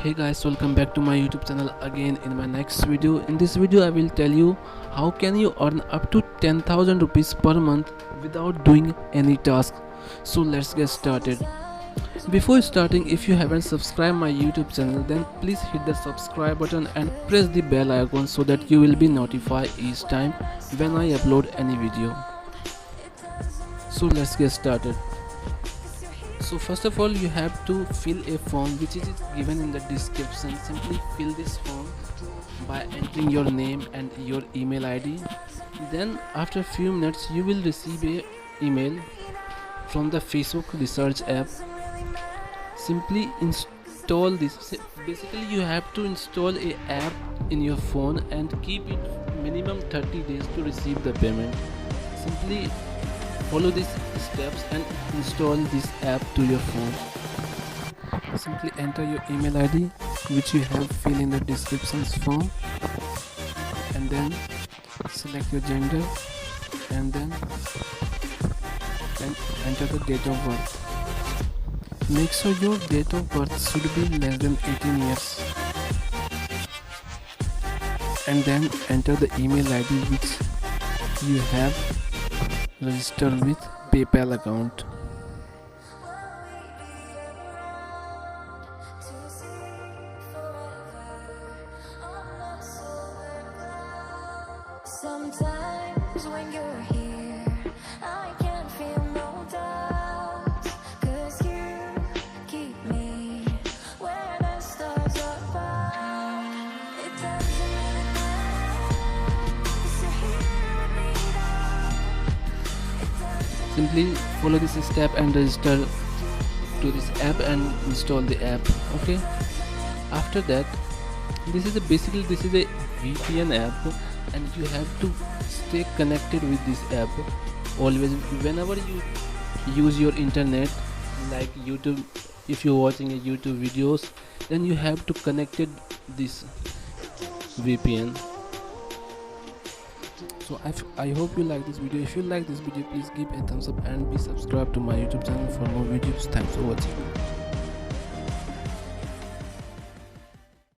Hey guys, welcome back to my YouTube channel again. In my next video, in this video I will tell you how can you earn up to 10,000 rupees per month without doing any task. So let's get started. Before starting, if you haven't subscribed my YouTube channel, then please hit the subscribe button and press the bell icon so that you will be notified each time when I upload any video. So let's get started. So first of all, you have to fill a form which is given in the description. Simply fill this form by entering your name and your email ID. Then after a few minutes you will receive a email from the Facebook research app. Simply install this. Basically you have to install a app in your phone and keep it minimum 30 days to receive the payment. Simply follow these steps and install this app to your phone. Simply enter your email ID which you have filled in the description form, and then select your gender and then enter the date of birth. Make sure your date of birth should be less than 18 years, and then enter the email ID which you have registered with PayPal account. Sometimes when you're here, I can feel no doubt, 'cause you keep me where the stars are found. It doesn't really matter, 'cause you're here with me now. Simply follow this step and register to this app and install the app. Okay, after that, this is a VPN app, and you have to stay connected with this app always. Whenever you use your internet like YouTube, if you're watching a YouTube videos, then you have to connect this VPN. So I hope you like this video. If you like this video, please give a thumbs up and be subscribed to my YouTube channel for more videos. Thanks for watching.